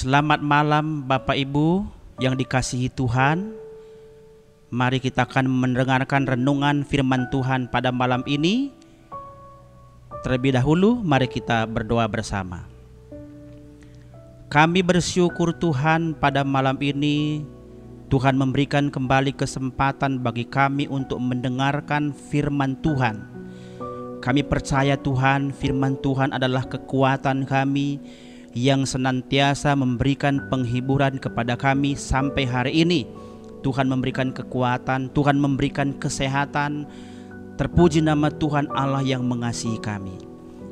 Selamat malam Bapak Ibu yang dikasihi Tuhan. Mari kita akan mendengarkan renungan firman Tuhan pada malam ini. Terlebih dahulu mari kita berdoa bersama. Kami bersyukur Tuhan pada malam ini Tuhan memberikan kembali kesempatan bagi kami untuk mendengarkan firman Tuhan. Kami percaya Tuhan, firman Tuhan adalah kekuatan kami yang senantiasa memberikan penghiburan kepada kami sampai hari ini. Tuhan memberikan kekuatan, Tuhan memberikan kesehatan. Terpuji nama Tuhan Allah yang mengasihi kami.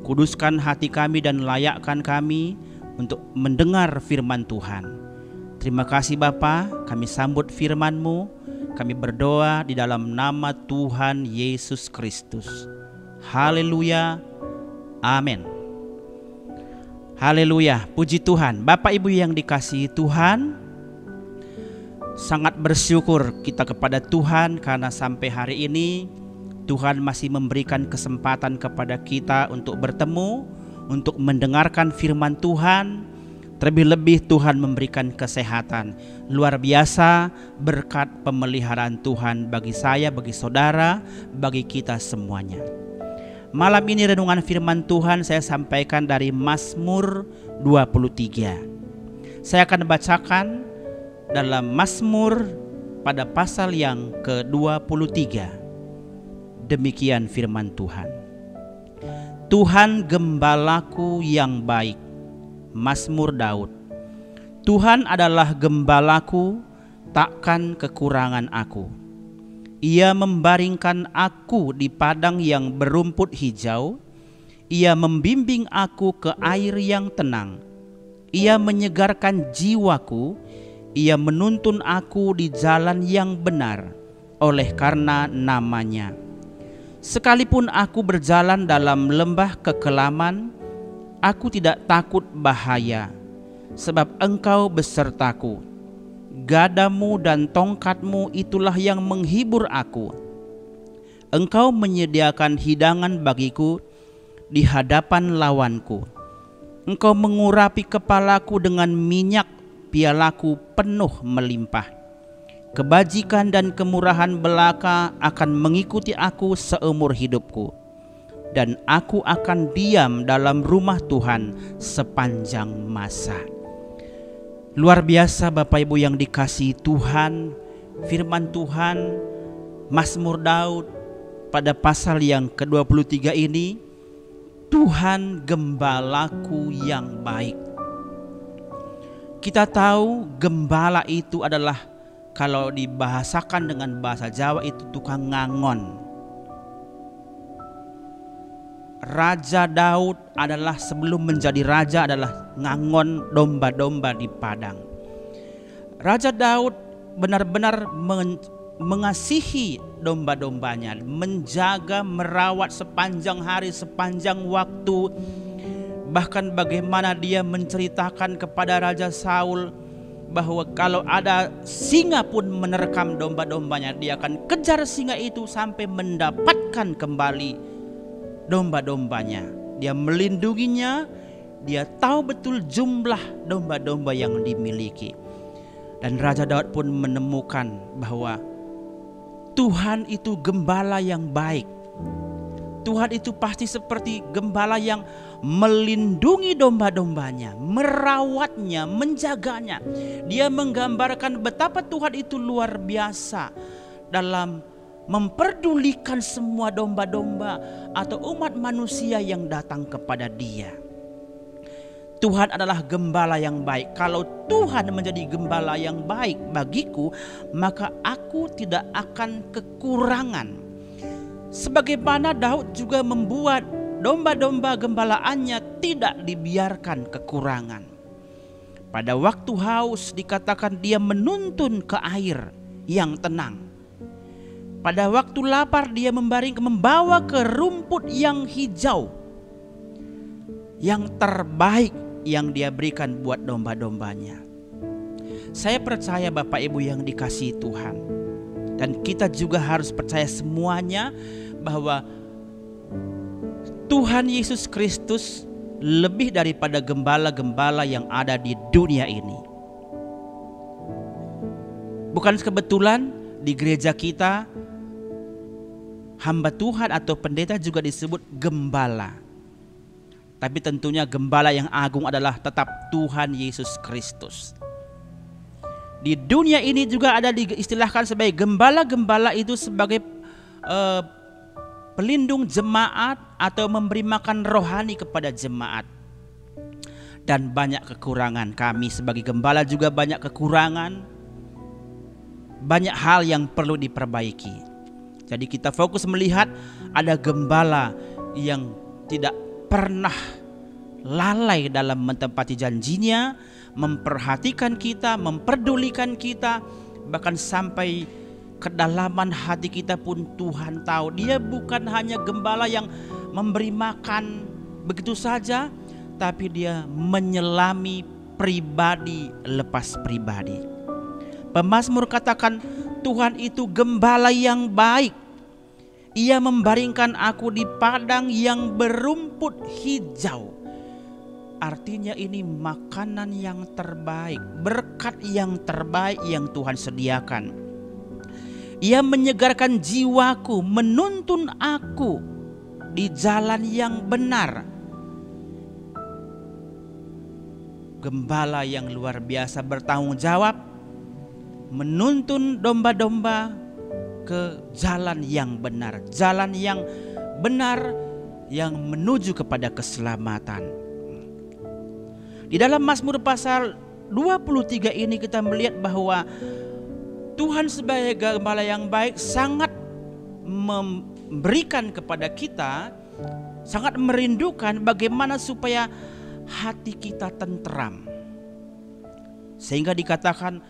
Kuduskan hati kami dan layakkan kami untuk mendengar firman Tuhan. Terima kasih Bapa, kami sambut firman-Mu. Kami berdoa di dalam nama Tuhan Yesus Kristus. Haleluya, amin. Haleluya, puji Tuhan. Bapak Ibu yang dikasihi Tuhan, sangat bersyukur kita kepada Tuhan karena sampai hari ini Tuhan masih memberikan kesempatan kepada kita untuk bertemu, untuk mendengarkan firman Tuhan. Terlebih-lebih Tuhan memberikan kesehatan. Luar biasa berkat pemeliharaan Tuhan bagi saya, bagi saudara, bagi kita semuanya. Malam ini renungan firman Tuhan saya sampaikan dari Mazmur 23. Saya akan bacakan dalam Mazmur pada pasal yang ke-23. Demikian firman Tuhan. Tuhan gembalaku yang baik. Mazmur Daud. Tuhan adalah gembalaku, takkan kekurangan aku. Ia membaringkan aku di padang yang berumput hijau. Ia membimbing aku ke air yang tenang. Ia menyegarkan jiwaku. Ia menuntun aku di jalan yang benar oleh karena namanya. Sekalipun aku berjalan dalam lembah kekelaman, aku tidak takut bahaya, sebab Engkau besertaku. Gadamu dan tongkatmu itulah yang menghibur aku. Engkau menyediakan hidangan bagiku di hadapan lawanku. Engkau mengurapi kepalaku dengan minyak, pialaku penuh melimpah. Kebajikan dan kemurahan belaka akan mengikuti aku seumur hidupku, dan aku akan diam dalam rumah Tuhan sepanjang masa. Luar biasa Bapak Ibu yang dikasihi Tuhan, firman Tuhan Mazmur Daud pada pasal yang ke-23 ini, Tuhan gembalaku yang baik. Kita tahu gembala itu adalah, kalau dibahasakan dengan bahasa Jawa itu tukang ngangon. Raja Daud adalah, sebelum menjadi raja, adalah ngangon domba-domba di padang. Raja Daud benar-benar mengasihi domba-dombanya, menjaga, merawat sepanjang hari, sepanjang waktu. Bahkan bagaimana dia menceritakan kepada Raja Saul bahwa kalau ada singa pun menerkam domba-dombanya, dia akan kejar singa itu sampai mendapatkan kembali domba-dombanya. Dia melindunginya, dia tahu betul jumlah domba-domba yang dimiliki. Dan Raja Daud pun menemukan bahwa Tuhan itu gembala yang baik. Tuhan itu pasti seperti gembala yang melindungi domba-dombanya, merawatnya, menjaganya. Dia menggambarkan betapa Tuhan itu luar biasa dalam memperdulikan semua domba-domba atau umat manusia yang datang kepada Dia. Tuhan adalah gembala yang baik. Kalau Tuhan menjadi gembala yang baik bagiku, maka aku tidak akan kekurangan. Sebagaimana Daud juga membuat domba-domba gembalaannya tidak dibiarkan kekurangan. Pada waktu haus dikatakan dia menuntun ke air yang tenang. Pada waktu lapar dia membawa ke rumput yang hijau, yang terbaik yang dia berikan buat domba-dombanya. Saya percaya Bapak Ibu yang dikasihi Tuhan, dan kita juga harus percaya semuanya bahwa Tuhan Yesus Kristus lebih daripada gembala-gembala yang ada di dunia ini. Bukan kebetulan di gereja kita hamba Tuhan atau pendeta juga disebut gembala. Tapi tentunya gembala yang agung adalah tetap Tuhan Yesus Kristus. Di dunia ini juga ada diistilahkan sebagai gembala-gembala itu sebagai pelindung jemaat atau memberi makan rohani kepada jemaat. Dan banyak kekurangan, kami sebagai gembala juga banyak kekurangan, banyak hal yang perlu diperbaiki. Jadi kita fokus melihat ada gembala yang tidak pernah lalai dalam menepati janjinya, memperhatikan kita, memperdulikan kita, bahkan sampai kedalaman hati kita pun Tuhan tahu. Dia bukan hanya gembala yang memberi makan begitu saja, tapi dia menyelami pribadi lepas pribadi. Pemazmur katakan, Tuhan itu gembala yang baik. Ia membaringkan aku di padang yang berumput hijau. Artinya ini makanan yang terbaik, berkat yang terbaik yang Tuhan sediakan. Ia menyegarkan jiwaku, menuntun aku di jalan yang benar. Gembala yang luar biasa bertanggung jawab, menuntun domba-domba ke jalan yang benar, jalan yang benar yang menuju kepada keselamatan. Di dalam Mazmur pasal 23 ini kita melihat bahwa Tuhan sebagai gembala yang baik sangat memberikan kepada kita, sangat merindukan bagaimana supaya hati kita tentram. Sehingga dikatakan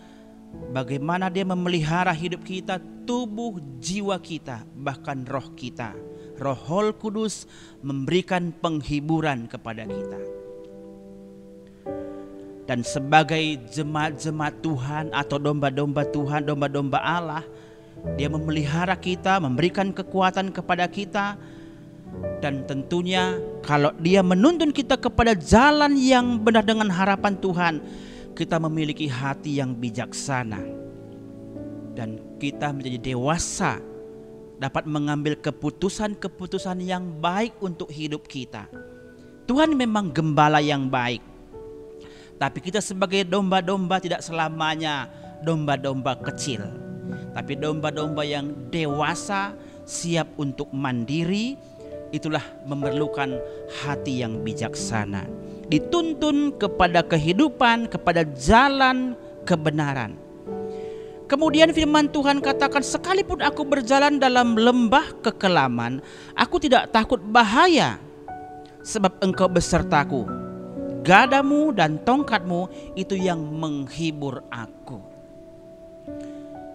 bagaimana dia memelihara hidup kita, tubuh, jiwa kita, bahkan roh kita. Roh Kudus memberikan penghiburan kepada kita. Dan sebagai jemaat-jemaat Tuhan atau domba-domba Tuhan, domba-domba Allah, dia memelihara kita, memberikan kekuatan kepada kita. Dan tentunya kalau dia menuntun kita kepada jalan yang benar dengan harapan Tuhan, kita memiliki hati yang bijaksana dan kita menjadi dewasa, dapat mengambil keputusan-keputusan yang baik untuk hidup kita. Tuhan memang gembala yang baik, tapi kita sebagai domba-domba tidak selamanya domba-domba kecil, tapi domba-domba yang dewasa, siap untuk mandiri. Itulah memerlukan hati yang bijaksana, dituntun kepada kehidupan, kepada jalan kebenaran. Kemudian firman Tuhan katakan, sekalipun aku berjalan dalam lembah kekelaman, aku tidak takut bahaya, sebab engkau besertaku. Gadamu dan tongkatmu itu yang menghibur aku.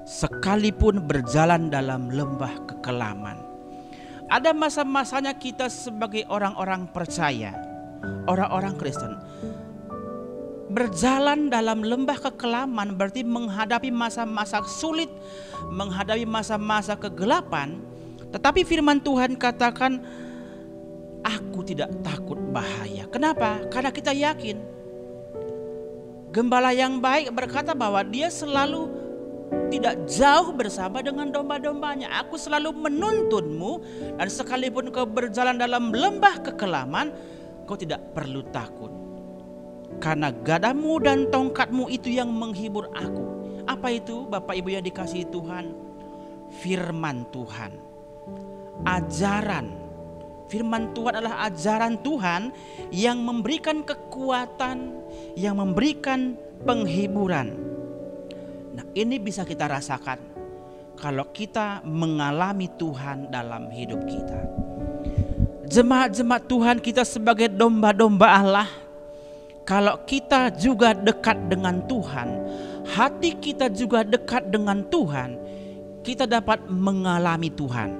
Sekalipun berjalan dalam lembah kekelaman. Ada masa-masanya kita sebagai orang-orang percaya, orang-orang Kristen, berjalan dalam lembah kekelaman berarti menghadapi masa-masa sulit, menghadapi masa-masa kegelapan. Tetapi firman Tuhan katakan, aku tidak takut bahaya. Kenapa? Karena kita yakin gembala yang baik berkata bahwa dia selalu tidak jauh bersama dengan domba-dombanya. Aku selalu menuntunmu, dan sekalipun kau berjalan dalam lembah kekelaman, kau tidak perlu takut. Karena gadamu dan tongkatmu itu yang menghibur aku. Apa itu Bapak Ibu yang dikasihi Tuhan? Firman Tuhan, ajaran. Firman Tuhan adalah ajaran Tuhan yang memberikan kekuatan, yang memberikan penghiburan. Nah, ini bisa kita rasakan kalau kita mengalami Tuhan dalam hidup kita. Jemaat-jemaat Tuhan, kita sebagai domba-domba Allah, kalau kita juga dekat dengan Tuhan, hati kita juga dekat dengan Tuhan, kita dapat mengalami Tuhan.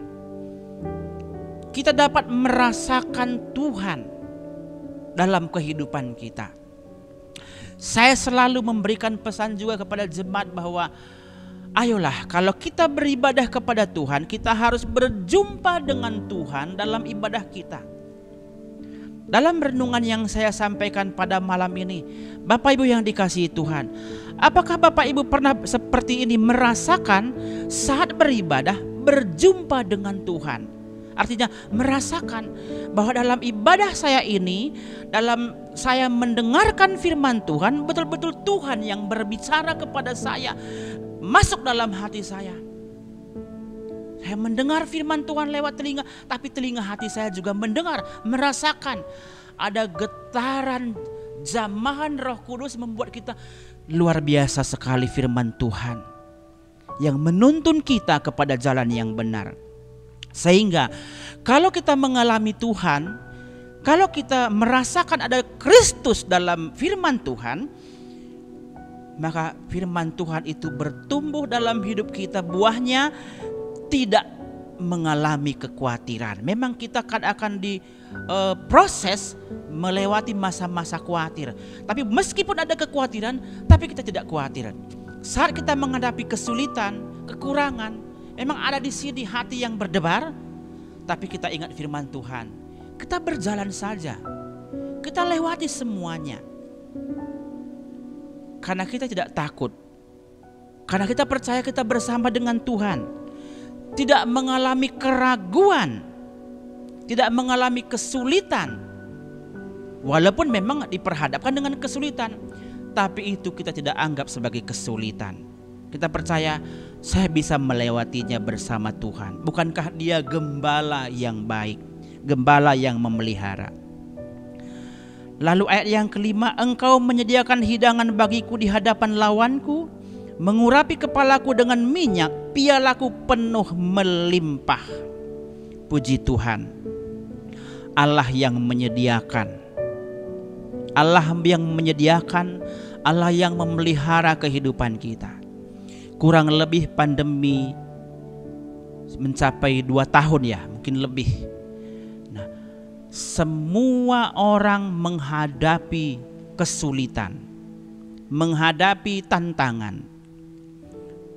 Kita dapat merasakan Tuhan dalam kehidupan kita. Saya selalu memberikan pesan juga kepada jemaat bahwa ayolah, kalau kita beribadah kepada Tuhan, kita harus berjumpa dengan Tuhan dalam ibadah kita. Dalam renungan yang saya sampaikan pada malam ini, Bapak Ibu yang dikasihi Tuhan, apakah Bapak Ibu pernah seperti ini merasakan saat beribadah berjumpa dengan Tuhan? Artinya merasakan bahwa dalam ibadah saya ini, dalam saya mendengarkan firman Tuhan, betul-betul Tuhan yang berbicara kepada saya, masuk dalam hati saya. Saya mendengar firman Tuhan lewat telinga, tapi telinga hati saya juga mendengar, merasakan ada getaran jamahan Roh Kudus membuat kita luar biasa sekali firman Tuhan yang menuntun kita kepada jalan yang benar. Sehingga kalau kita mengalami Tuhan, kalau kita merasakan ada Kristus dalam firman Tuhan, maka firman Tuhan itu bertumbuh dalam hidup kita, buahnya tidak mengalami kekhawatiran. Memang kita akan diproses melewati masa-masa khawatir. Tapi meskipun ada kekhawatiran, tapi kita tidak khawatir. Saat kita menghadapi kesulitan, kekurangan, memang ada di sini hati yang berdebar, tapi kita ingat firman Tuhan. Kita berjalan saja. Kita lewati semuanya. Karena kita tidak takut. Karena kita percaya kita bersama dengan Tuhan. Tidak mengalami keraguan, tidak mengalami kesulitan. Walaupun memang diperhadapkan dengan kesulitan, tapi itu kita tidak anggap sebagai kesulitan. Kita percaya saya bisa melewatinya bersama Tuhan. Bukankah Dia gembala yang baik, gembala yang memelihara. Lalu ayat yang kelima, Engkau menyediakan hidangan bagiku di hadapan lawanku, mengurapi kepalaku dengan minyak, pialaku penuh melimpah. Puji Tuhan, Allah yang menyediakan, Allah yang menyediakan, Allah yang memelihara kehidupan kita. Kurang lebih pandemi mencapai 2 tahun ya, mungkin lebih. Nah, semua orang menghadapi kesulitan, menghadapi tantangan.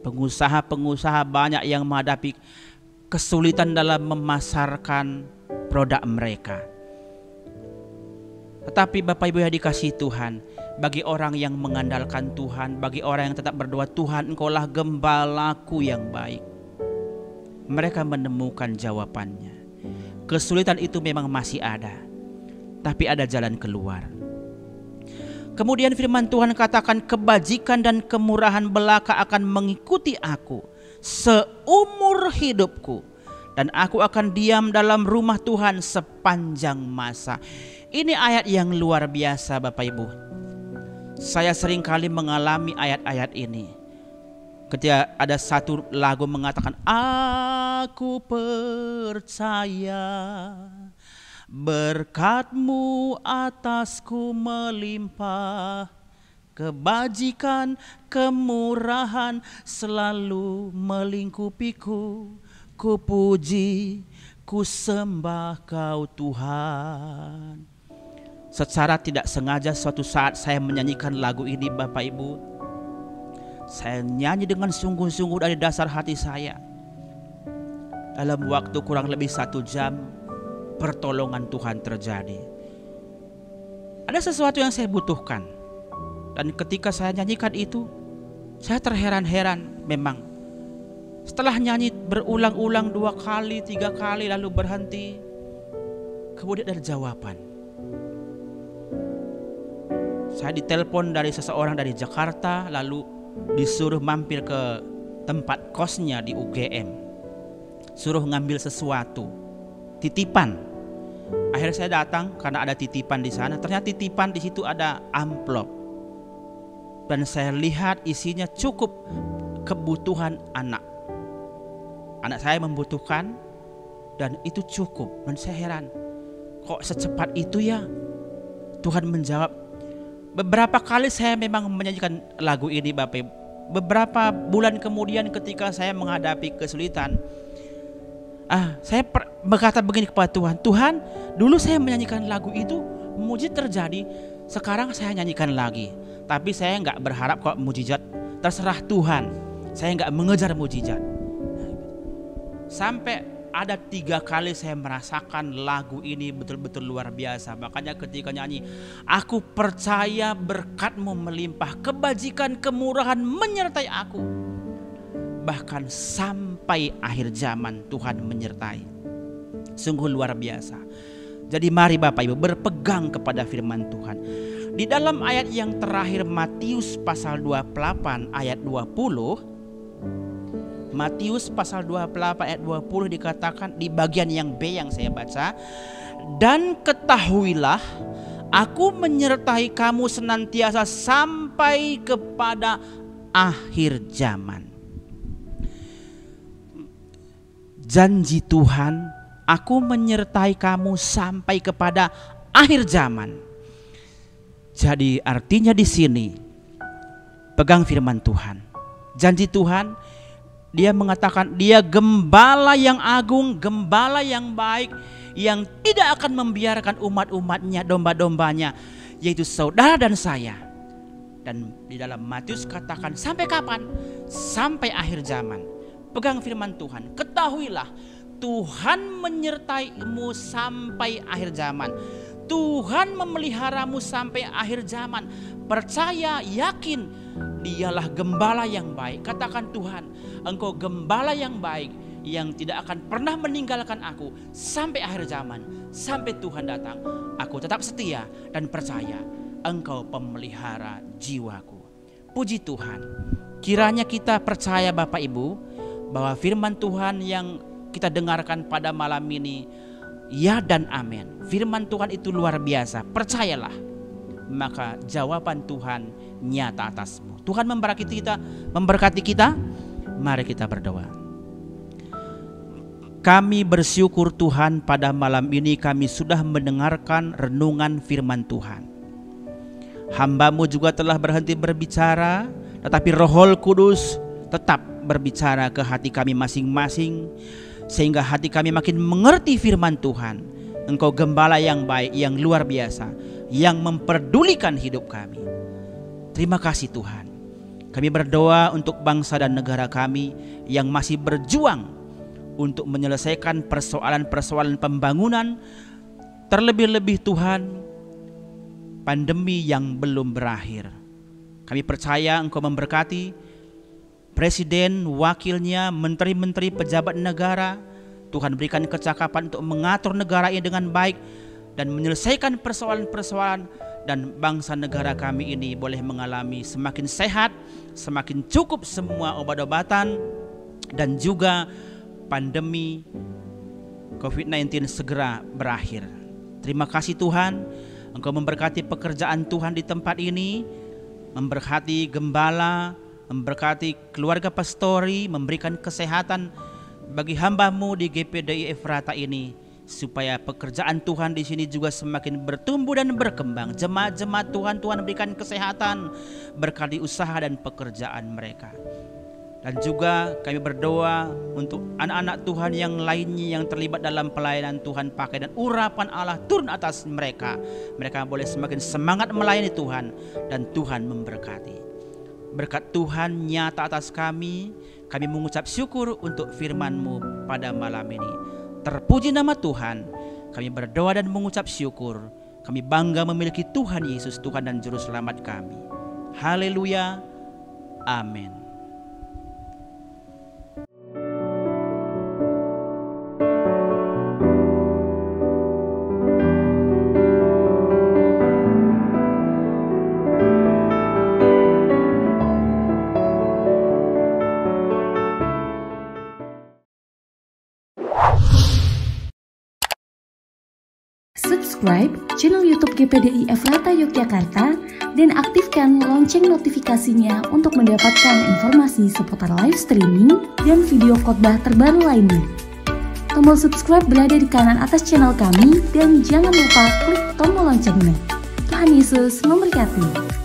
Pengusaha-pengusaha banyak yang menghadapi kesulitan dalam memasarkan produk mereka. Tetapi Bapak Ibu yang dikasihi Tuhan, bagi orang yang mengandalkan Tuhan, bagi orang yang tetap berdoa, Tuhan Engkaulah gembalaku yang baik, mereka menemukan jawabannya. Kesulitan itu memang masih ada, tapi ada jalan keluar. Kemudian firman Tuhan katakan, kebajikan dan kemurahan belaka akan mengikuti aku seumur hidupku, dan aku akan diam dalam rumah Tuhan sepanjang masa. Ini ayat yang luar biasa Bapak Ibu. Saya seringkali mengalami ayat-ayat ini. Ketika ada satu lagu mengatakan, aku percaya berkat-Mu atasku melimpah, kebajikan, kemurahan selalu melingkupiku. Ku puji, ku sembah Kau Tuhan. Secara tidak sengaja suatu saat saya menyanyikan lagu ini Bapak Ibu. Saya nyanyi dengan sungguh-sungguh dari dasar hati saya. Dalam waktu kurang lebih 1 jam, pertolongan Tuhan terjadi. Ada sesuatu yang saya butuhkan, dan ketika saya nyanyikan itu, saya terheran-heran. Memang setelah nyanyi berulang-ulang 2 kali, 3 kali, lalu berhenti, kemudian ada jawaban. Saya ditelepon dari seseorang dari Jakarta, lalu disuruh mampir ke tempat kosnya di UGM, suruh ngambil sesuatu, titipan. Akhirnya saya datang karena ada titipan di sana. Ternyata titipan di situ ada amplop, dan saya lihat isinya cukup kebutuhan anak. Anak saya membutuhkan, dan itu cukup. Dan saya heran, kok secepat itu ya Tuhan menjawab. Beberapa kali saya memang menyanyikan lagu ini Bapak Ibu. Beberapa bulan kemudian ketika saya menghadapi kesulitan, saya berkata begini kepada Tuhan, Tuhan, dulu saya menyanyikan lagu itu, mujizat terjadi, sekarang saya nyanyikan lagi. Tapi saya nggak berharap kok mujizat, terserah Tuhan. Saya nggak mengejar mujizat. Sampai ada 3 kali saya merasakan lagu ini betul-betul luar biasa. Makanya ketika nyanyi, aku percaya berkat-Mu melimpah, kebajikan kemurahan menyertai aku. Bahkan sampai akhir zaman Tuhan menyertai. Sungguh luar biasa. Jadi mari Bapak Ibu berpegang kepada firman Tuhan. Di dalam ayat yang terakhir Matius pasal 28 ayat 20, Matius pasal 28 ayat 20 dikatakan di bagian yang B yang saya baca, dan ketahuilah aku menyertai kamu senantiasa sampai kepada akhir zaman. Janji Tuhan, aku menyertai kamu sampai kepada akhir zaman. Jadi artinya di sini pegang firman Tuhan. Janji Tuhan, Dia mengatakan Dia gembala yang agung, gembala yang baik, yang tidak akan membiarkan umat-umatnya, domba-dombanya, yaitu saudara dan saya. Dan di dalam Matius katakan sampai kapan? Sampai akhir zaman. Pegang firman Tuhan. Ketahuilah Tuhan menyertai-mu sampai akhir zaman. Tuhan memeliharamu sampai akhir zaman. Percaya, yakin, Dialah gembala yang baik. Katakan, Tuhan, Engkau gembala yang baik, yang tidak akan pernah meninggalkan aku sampai akhir zaman. Sampai Tuhan datang, aku tetap setia dan percaya Engkau pemelihara jiwaku. Puji Tuhan. Kiranya kita percaya Bapak Ibu, bahwa firman Tuhan yang kita dengarkan pada malam ini, ya dan amin. Firman Tuhan itu luar biasa. Percayalah, maka jawaban Tuhan nyata atasmu. Tuhan memberkati kita. Mari kita berdoa. Kami bersyukur Tuhan, pada malam ini kami sudah mendengarkan renungan firman Tuhan. Hamba-Mu juga telah berhenti berbicara, tetapi Roh Kudus tetap berbicara ke hati kami masing-masing, sehingga hati kami makin mengerti firman Tuhan. Engkau gembala yang baik, yang luar biasa, yang memperdulikan hidup kami. Terima kasih Tuhan. Kami berdoa untuk bangsa dan negara kami yang masih berjuang untuk menyelesaikan persoalan-persoalan pembangunan. Terlebih-lebih Tuhan, pandemi yang belum berakhir. Kami percaya Engkau memberkati presiden, wakilnya, menteri-menteri, pejabat negara. Tuhan berikan kecakapan untuk mengatur negara ini dengan baik dan menyelesaikan persoalan-persoalan, dan bangsa negara kami ini boleh mengalami semakin sehat, semakin cukup semua obat-obatan, dan juga pandemi COVID-19 segera berakhir. Terima kasih Tuhan, Engkau memberkati pekerjaan Tuhan di tempat ini, memberkati gembala, memberkati keluarga pastori, memberikan kesehatan bagi hamba-Mu di GPDI Efrata ini, supaya pekerjaan Tuhan di sini juga semakin bertumbuh dan berkembang. Jemaat-jemaat Tuhan, Tuhan berikan kesehatan, berkati usaha dan pekerjaan mereka. Dan juga kami berdoa untuk anak-anak Tuhan yang lainnya yang terlibat dalam pelayanan Tuhan, pakai dan urapan Allah turun atas mereka. Mereka boleh semakin semangat melayani Tuhan, dan Tuhan memberkati. Berkat Tuhan nyata atas kami mengucap syukur untuk firman-Mu pada malam ini. Terpuji nama Tuhan. Kami berdoa dan mengucap syukur. Kami bangga memiliki Tuhan Yesus, Tuhan dan Juru Selamat kami. Haleluya. Amin. Subscribe channel YouTube GPDI Efrata Yogyakarta dan aktifkan lonceng notifikasinya untuk mendapatkan informasi seputar live streaming dan video khotbah terbaru lainnya. Tombol subscribe berada di kanan atas channel kami dan jangan lupa klik tombol loncengnya. Tuhan Yesus memberkati.